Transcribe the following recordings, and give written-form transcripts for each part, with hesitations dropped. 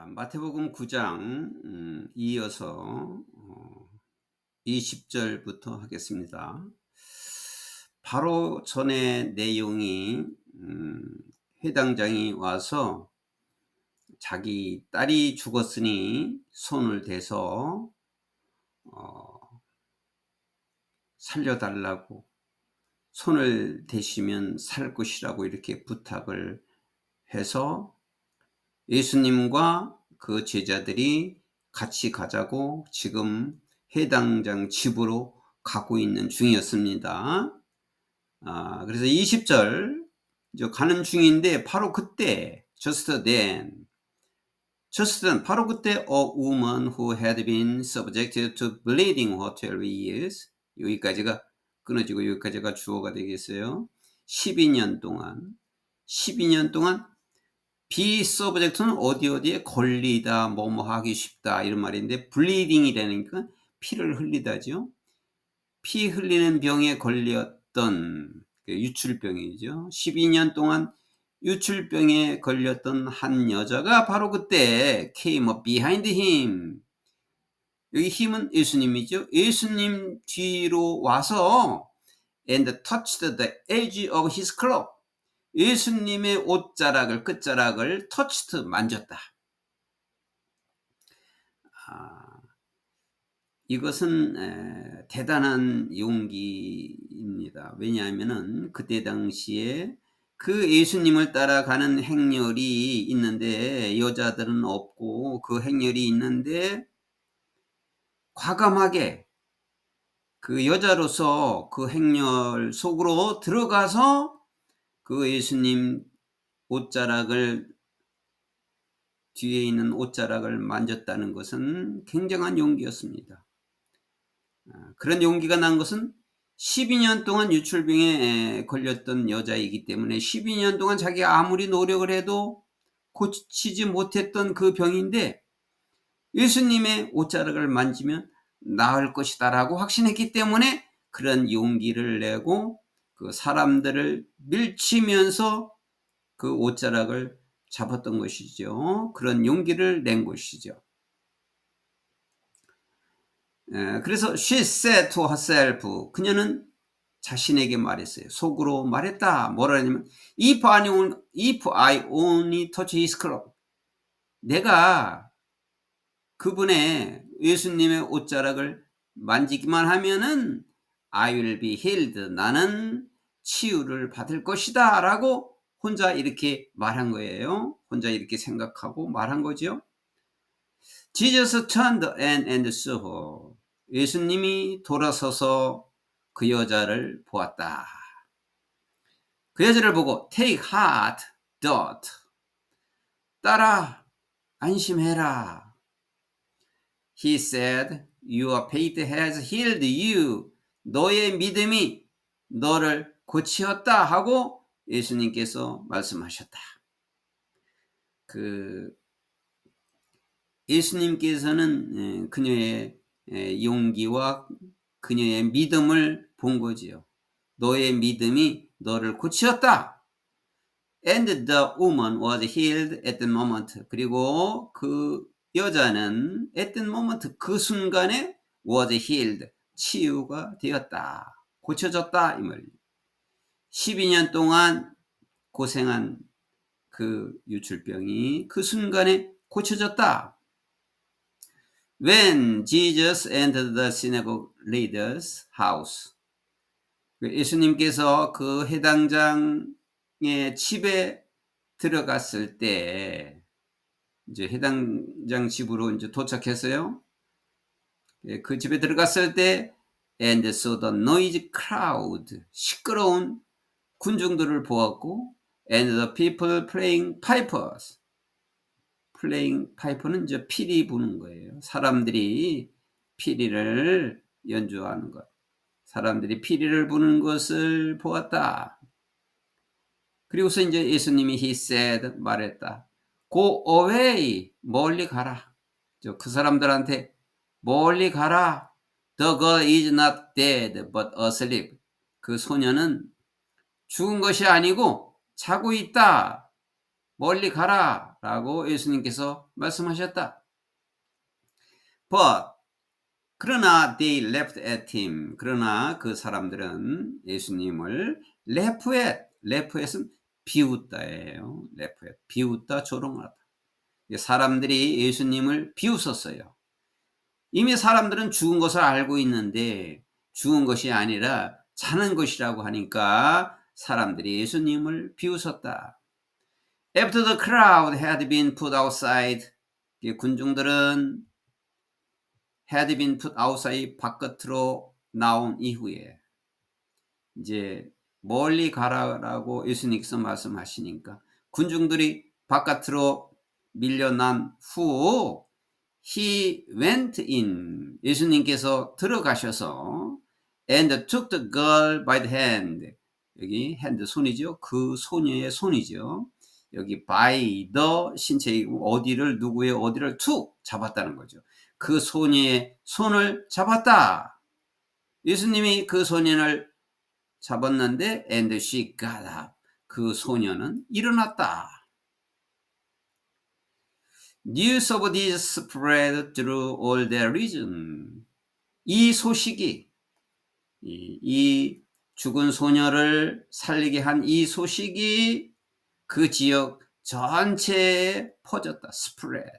마태복음 9장 이어서 20절부터 하겠습니다. 바로 전에 내용이 회당장이 와서 자기 딸이 죽었으니 손을 대서 살려달라고, 손을 대시면 살 것이라고 이렇게 부탁을 해서 예수님과 그 제자들이 같이 가자고 지금 해당장 집으로 가고 있는 중이었습니다. 그래서 20절 가는 중인데 바로 그때 just then 바로 그때 a woman who had been subjected to bleeding for 12 years, 여기까지가 끊어지고 여기까지가 주어가 되겠어요. 12년 동안 be subject는 어디에 걸리다, 뭐뭐 하기 쉽다 이런 말인데, bleeding이라니까 피를 흘리다죠. 피 흘리는 병에 걸렸던 유출병이죠. 12년 동안 유출병에 걸렸던 한 여자가 바로 그때 came up behind him. 여기 힘은 예수님이죠. 예수님 뒤로 와서 and touched the edge of his cloak. 예수님의 옷자락을, 끝자락을 터치트, 만졌다. 이것은 대단한 용기입니다. 왜냐하면은 그때 당시에 그 예수님을 따라가는 행렬이 있는데, 여자들은 없고 그 행렬이 있는데 과감하게 그 여자로서 그 행렬 속으로 들어가서 그 예수님 옷자락을, 뒤에 있는 옷자락을 만졌다는 것은 굉장한 용기였습니다. 그런 용기가 난 것은 12년 동안 유출병에 걸렸던 여자이기 때문에 12년 동안 자기가 아무리 노력을 해도 고치지 못했던 그 병인데 예수님의 옷자락을 만지면 나을 것이다 라고 확신했기 때문에 그런 용기를 내고 그 사람들을 밀치면서 그 옷자락을 잡았던 것이죠. 그런 용기를 낸 것이죠. 그래서 she said to herself, 그녀는 자신에게 말했어요. 속으로 말했다. 뭐라 하냐면 if I only touch his cloak, 내가 그분의, 예수님의 옷자락을 만지기만 하면은 I will be healed, 나는 치유를 받을 것이다 라고 혼자 이렇게 말한 거예요. 혼자 이렇게 생각하고 말한 거죠. Jesus turned and saw her. 예수님이 돌아서서 그 여자를 보았다. 그 여자를 보고 take heart, daughter, 딸아 안심해라. He said, your faith has healed you. 너의 믿음이 너를 고치었다 하고 예수님께서 말씀하셨다. 예수님께서는 그녀의 용기와 그녀의 믿음을 본 거지요. 너의 믿음이 너를 고치었다. And the woman was healed at the moment. 그리고 그 여자는 at the moment, 그 순간에 was healed, 치유가 되었다. 고쳐졌다 이 말이에요. 12년 동안 고생한 그 유출병이 그 순간에 고쳐졌다. When Jesus entered the synagogue leader's house, 예수님께서 그 해당장의 집에 들어갔을 때, 이제 해당장 집으로 이제 도착했어요. 그 집에 들어갔을 때 and saw the noisy crowd, 시끄러운 군중들을 보았고, and the people playing pipers, 파이프는 이제 피리 부는 거예요. 사람들이 피리를 연주하는 것. 사람들이 피리를 부는 것을 보았다. 그리고서 이제 예수님이 he said, 말했다. Go away, 멀리 가라. 그 사람들한테 멀리 가라. The girl is not dead, but asleep. 그 소녀는 죽은 것이 아니고 자고 있다. 멀리 가라 라고 예수님께서 말씀하셨다. But 그러나 they left at him. 그러나 그 사람들은 예수님을 left at은 비웃다예요. left at 비웃다, 조롱하다. 사람들이 예수님을 비웃었어요. 이미 사람들은 죽은 것을 알고 있는데 죽은 것이 아니라 자는 것이라고 하니까 사람들이 예수님을 비웃었다. After the crowd had been put outside, 군중들은 had been put outside, 바깥으로 나온 이후에 이제 멀리 가라라고 예수님께서 말씀하시니까 군중들이 바깥으로 밀려난 후 he went in, 예수님께서 들어가셔서 and took the girl by the hand, 여기 hand 손이죠. 그 소녀의 손이죠. 여기 by the 신체이고 어디를 누구의 어디를 툭 잡았다는 거죠. 그 소녀의 손을 잡았다. 예수님이 그 소년을 잡았는데 and she got up, 그 소녀는 일어났다. News of this spread through all their region. 이 소식이 이 죽은 소녀를 살리게 한 이 소식이 그 지역 전체에 퍼졌다. spread.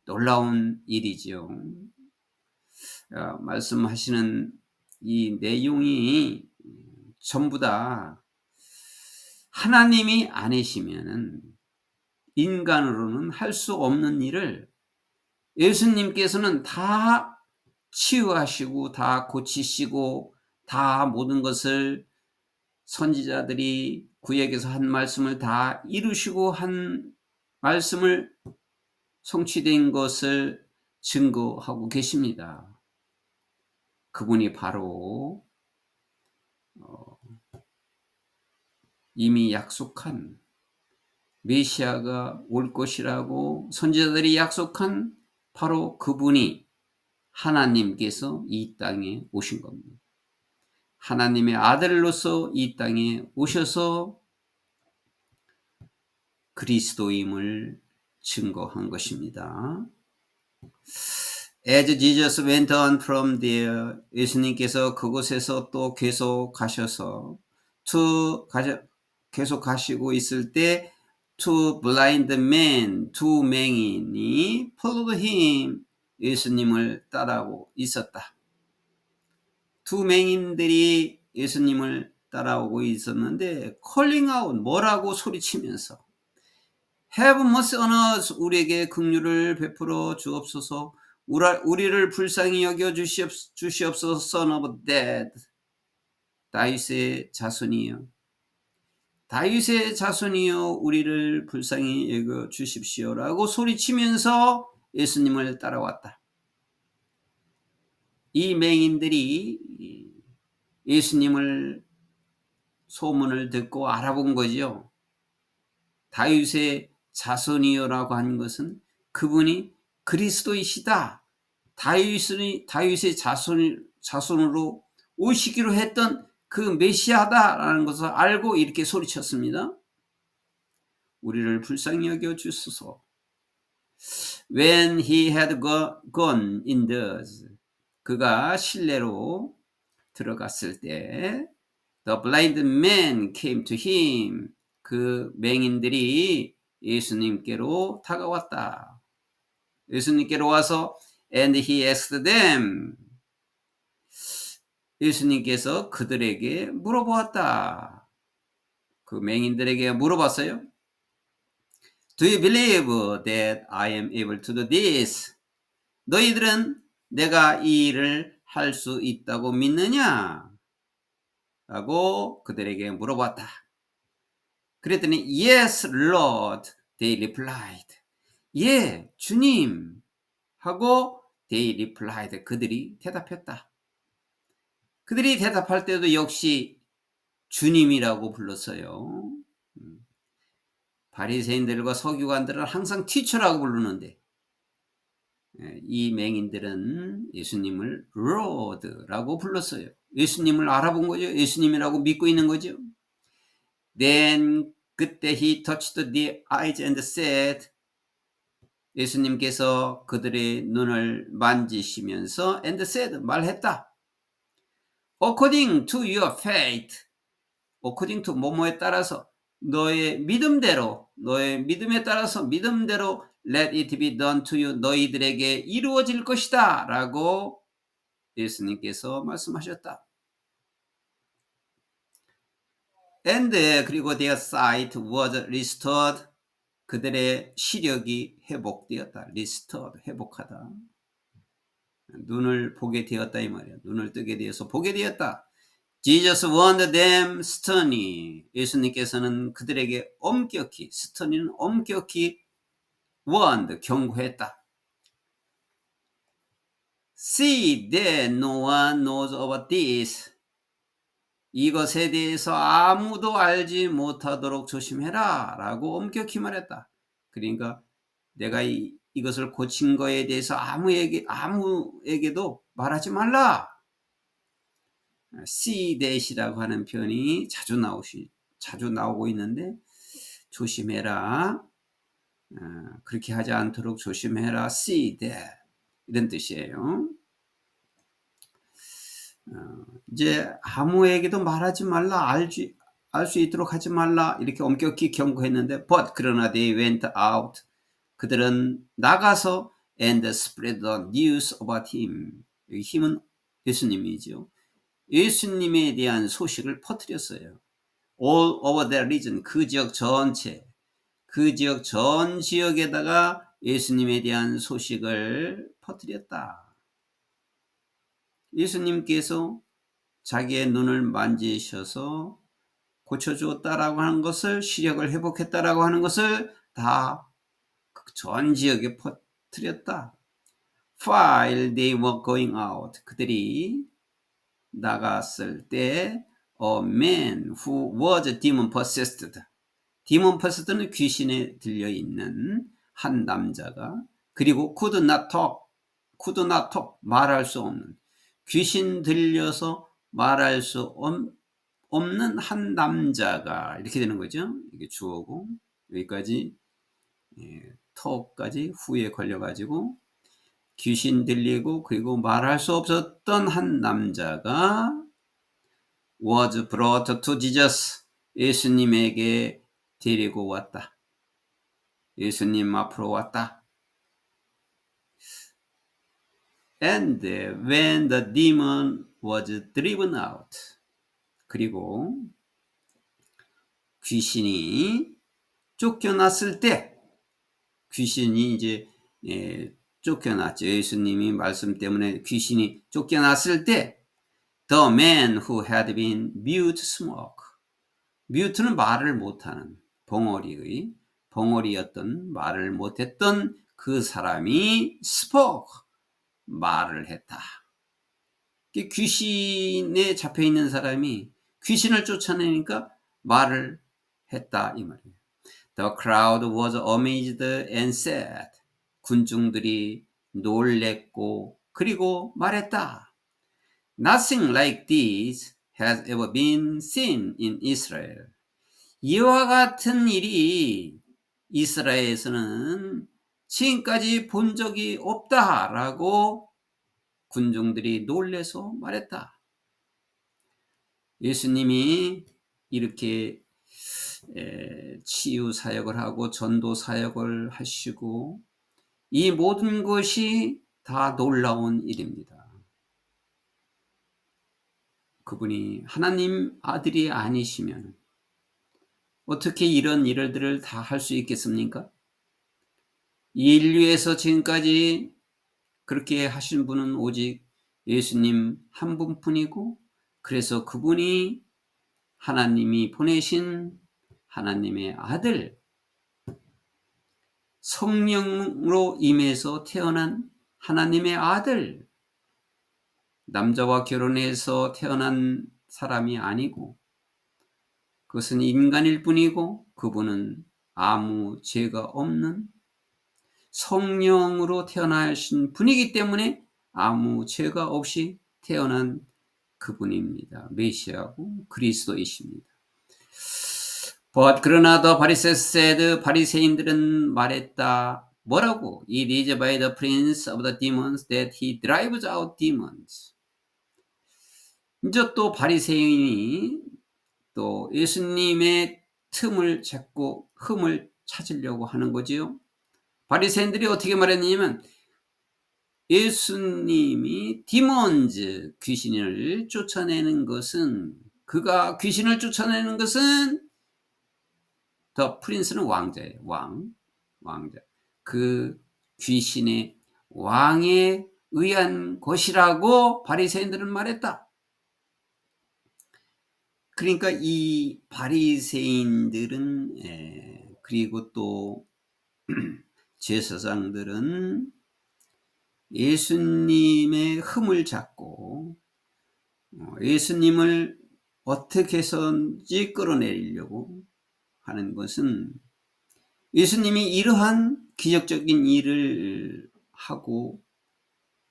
놀라운 일이죠. 말씀하시는 이 내용이 전부 다 하나님이 아니시면은 인간으로는 할 수 없는 일을 예수님께서는 다 치유하시고 다 고치시고 다 모든 것을 선지자들이 구약에서 한 말씀을 다 이루시고 한 말씀을 성취된 것을 증거하고 계십니다. 그분이 바로 이미 약속한 메시아가 올 것이라고 선지자들이 약속한 바로 그분이 하나님께서 이 땅에 오신 겁니다. 하나님의 아들로서 이 땅에 오셔서 그리스도임을 증거한 것입니다. As Jesus went on from there, 예수님께서 그곳에서 또 계속 가셔서 계속 가시고 있을 때 two blind men, 두 맹인이 followed him, 예수님을 따라오고 있었다. 두 맹인들이 예수님을 따라오고 있었는데 calling out, 뭐라고 소리치면서 Have mercy on us, 우리에게 긍휼을 베풀어 주옵소서, 우리를 불쌍히 여겨 주시옵소서, Son of David, 다윗의 자손이여, 다윗의 자손이여 우리를 불쌍히 여겨 주십시오라고 소리치면서 예수님을 따라왔다. 이 맹인들이 예수님을 소문을 듣고 알아본 거죠. 다윗의 자손이여라고 한 것은 그분이 그리스도이시다. 다윗의 자손으로 오시기로 했던 그 메시아다라는 것을 알고 이렇게 소리쳤습니다. 우리를 불쌍히 여겨 주소서. When he had gone indoors, 그가 실내로 들어갔을 때 the blind man came to him, 그 맹인들이 예수님께로 다가왔다. 예수님께로 와서 and he asked them, 예수님께서 그들에게 물어보았다. 그 맹인들에게 물어봤어요. Do you believe that I am able to do this? 너희들은 내가 이 일을 할 수 있다고 믿느냐? 라고 그들에게 물어봤다. 그랬더니 Yes, Lord, they replied. 예, 주님 하고 they replied, 그들이 대답했다. 그들이 대답할 때도 역시 주님이라고 불렀어요. 바리새인들과 서기관들은 항상 티처라고 부르는데 이 맹인들은 예수님을 Lord라고 불렀어요. 예수님을 알아본 거죠. 예수님이라고 믿고 있는 거죠. Then 그때 he touched their eyes and said, 예수님께서 그들의 눈을 만지시면서 and said, 말했다. according to your faith, according to 뭐뭐에 따라서, 너의 믿음대로, 너의 믿음에 따라서 믿음대로 let it be done to you, 너희들에게 이루어질 것이다 라고 예수님께서 말씀하셨다. and 그리고 their sight was restored, 그들의 시력이 회복되었다. restored, 회복하다. 눈을 보게 되었다 이 말이야. 눈을 뜨게 되어서 보게 되었다. Jesus warned them sternly. 예수님께서는 그들에게 엄격히, sternly는 엄격히 warned, 경고했다. See that no one knows about this. 이것에 대해서 아무도 알지 못하도록 조심해라 라고 엄격히 말했다. 그러니까 내가 이것을 고친 거에 대해서 아무에게도 말하지 말라. see that이라고 하는 표현이 자주 나오고 있는데, 조심해라. 그렇게 하지 않도록 조심해라. see that. 이런 뜻이에요. 이제 아무에게도 말하지 말라, 알 수 있도록 하지 말라 이렇게 엄격히 경고했는데, but 그러나 they went out, 그들은 나가서 and spread the news about him. 여기 힘은 예수님이죠. 예수님에 대한 소식을 퍼뜨렸어요. all over their region, 그 지역 전체, 그 지역 전 지역에다가 예수님에 대한 소식을 퍼뜨렸다. 예수님께서 자기의 눈을 만지셔서 고쳐주었다라고 하는 것을, 시력을 회복했다라고 하는 것을 다 전 지역에 퍼뜨렸다. While they were going out, 그들이 나갔을 때 a man who was demon possessed, demon possed는 귀신에 들려있는 한 남자가, 그리고 could not talk, 말할 수 없는, 귀신 들려서 말할 수 없는 한 남자가, 이렇게 되는 거죠. 이게 주어고 여기까지 talk까지 후에 걸려가지고 귀신 들리고 그리고 말할 수 없었던 한 남자가 was brought to Jesus, 예수님에게 데리고 왔다. 예수님 앞으로 왔다. And when the demon was driven out, 그리고 귀신이 쫓겨났을 때, 귀신이 이제 쫓겨났죠. 예수님이 말씀 때문에 귀신이 쫓겨났을 때 the man who had been mute spoke. mute는 말을 못하는 벙어리였던, 말을 못했던 그 사람이 spoke, 말을 했다. 귀신에 잡혀있는 사람이 귀신을 쫓아내니까 말을 했다 이 말이에요. The crowd was amazed and said, 군중들이 놀랬고 그리고 말했다. Nothing like this has ever been seen in Israel. 이와 같은 일이 이스라엘에서는 지금까지 본 적이 없다라고 군중들이 놀래서 말했다. 예수님이 이렇게 치유 사역을 하고 전도 사역을 하시고 이 모든 것이 다 놀라운 일입니다. 그분이 하나님 아들이 아니시면 어떻게 이런 일들을 다 할 수 있겠습니까? 인류에서 지금까지 그렇게 하신 분은 오직 예수님 한 분뿐이고, 그래서 그분이 하나님이 보내신 하나님의 아들, 성령으로 임해서 태어난 하나님의 아들, 남자와 결혼해서 태어난 사람이 아니고 그것은 인간일 뿐이고 그분은 아무 죄가 없는 성령으로 태어나신 분이기 때문에 아무 죄가 없이 태어난 그분입니다. 메시아고 그리스도이십니다. 그러나 더 바리새스 said, 바리새인들은 말했다. 뭐라고? It is by the prince of the demons that he drives out demons. 이제 또 바리새인이 또 예수님의 틈을 잡고 흠을 찾으려고 하는 거지요. 바리새인들이 어떻게 말했냐면 예수님이 디몬즈 귀신을 쫓아내는 것은 그가 귀신을 쫓아내는 것은 더 프린스는 왕자예요. 왕자. 그 귀신의 왕에 의한 것이라고 바리새인들은 말했다. 그러니까 이 바리새인들은 그리고 또 제사장들은 예수님의 흠을 잡고 예수님을 어떻게 해서든지 끌어내리려고 하는 것은 예수님이 이러한 기적적인 일을 하고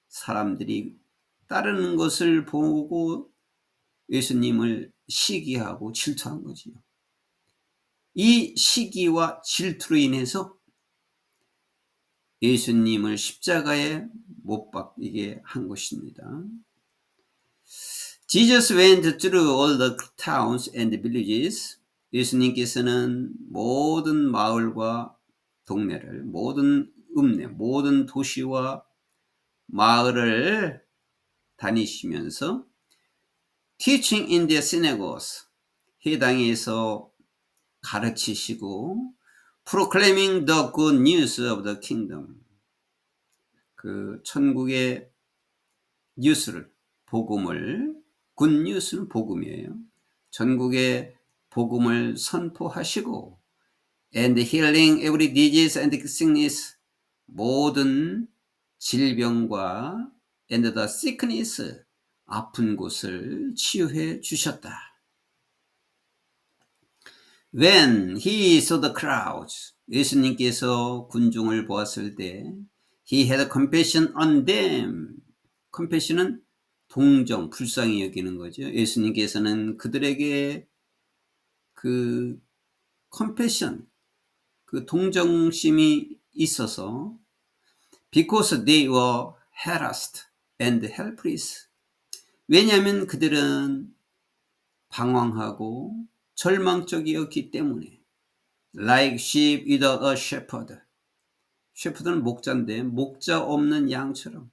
사람들이 따르는 것을 보고 예수님을 시기하고 질투한 거지요. 이 시기와 질투로 인해서 예수님을 십자가에 못 박히게 한 것입니다. Jesus went through all the towns and villages. 예수님께서는 모든 마을과 동네를, 모든 모든 도시와 마을을 다니시면서 teaching in their synagogues, 회당에서 가르치시고 proclaiming the good news of the kingdom, 그 천국의 뉴스를, 복음을, good news는 복음이에요. 전국의 복음을 선포하시고 and healing every disease and sickness, 모든 질병과 and the sickness, 아픈 곳을 치유해 주셨다. When he saw the crowds, 예수님께서 군중을 보았을 때 he had compassion on them. compassion은 동정, 불쌍히 여기는 거죠. 예수님께서는 그들에게 그 compassion, 그 동정심이 있어서 because they were harassed and helpless. 왜냐하면 그들은 방황하고 절망적이었기 때문에. Like sheep without a shepherd. shepherd는 목자인데 목자 없는 양처럼.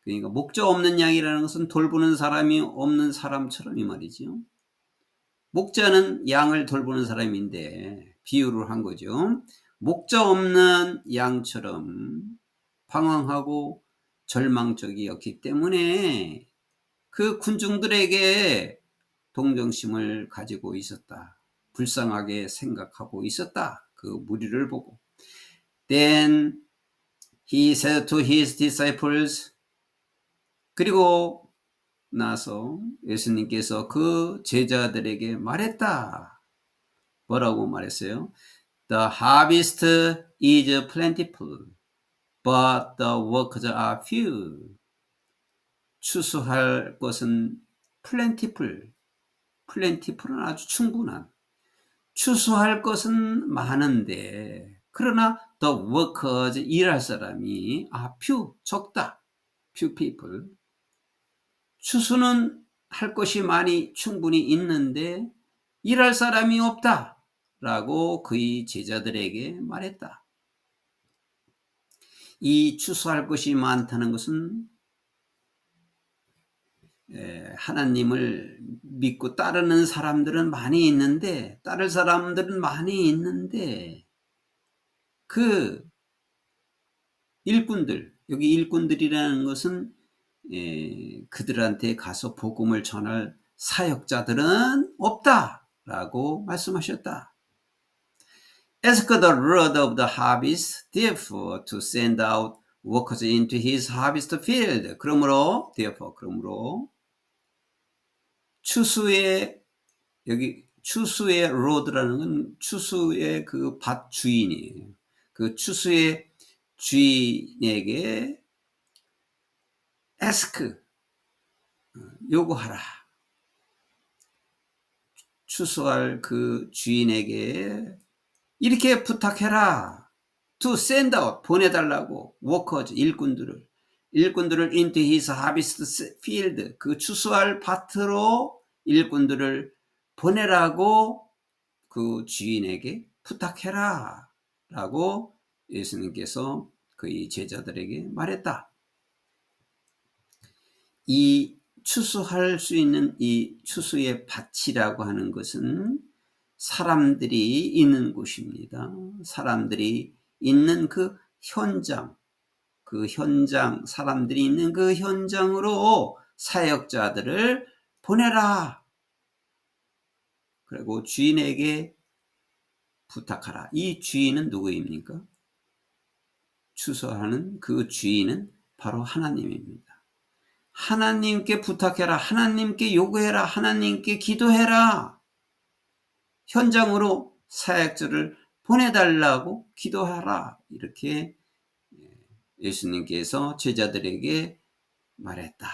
그러니까 목자 없는 양이라는 것은 돌보는 사람이 없는 사람처럼 이 말이죠. 목자는 양을 돌보는 사람인데 비유를 한 거죠. 목자 없는 양처럼 방황하고 절망적이었기 때문에 그 군중들에게 동정심을 가지고 있었다. 불쌍하게 생각하고 있었다. 그 무리를 보고. Then he said to his disciples, 그리고 나서 예수님께서 그 제자들에게 말했다. 뭐라고 말했어요? The harvest is plentiful, but the workers are few. 추수할 것은 plentiful, plentiful은 아주 충분한. 추수할 것은 많은데 그러나 the workers, 일할 사람이 few, 적다. few people. 추수는 할 것이 많이 충분히 있는데 일할 사람이 없다 라고 그의 제자들에게 말했다. 이 추수할 것이 많다는 것은 하나님을 믿고 따르는 사람들은 많이 있는데 따를 사람들은 많이 있는데 그 일꾼들, 여기 일꾼들이라는 것은 그들한테 가서 복음을 전할 사역자들은 없다라고 말씀하셨다. Ask the Lord of the harvest, therefore, to send out workers into his harvest field. 그러므로 추수의, 여기 추수의 Lord라는 건 추수의 그 밭 주인이에요. 그 추수의 주인에게 ask, 요구하라. 추수할 그 주인에게 이렇게 부탁해라. To send out, 보내달라고. workers, 일꾼들을 into his harvest field, 그 추수할 밭으로 일꾼들을 보내라고 그 주인에게 부탁해라 라고 예수님께서 그의 제자들에게 말했다. 이 추수할 수 있는 이 추수의 밭이라고 하는 것은 사람들이 있는 곳입니다. 사람들이 있는 그 현장, 사람들이 있는 그 현장으로 사역자들을 보내라. 그리고 주인에게 부탁하라. 이 주인은 누구입니까? 추수하는 그 주인은 바로 하나님입니다. 하나님께 부탁해라. 하나님께 요구해라. 하나님께 기도해라. 현장으로 사역자를 보내달라고 기도하라. 이렇게 예수님께서 제자들에게 말했다.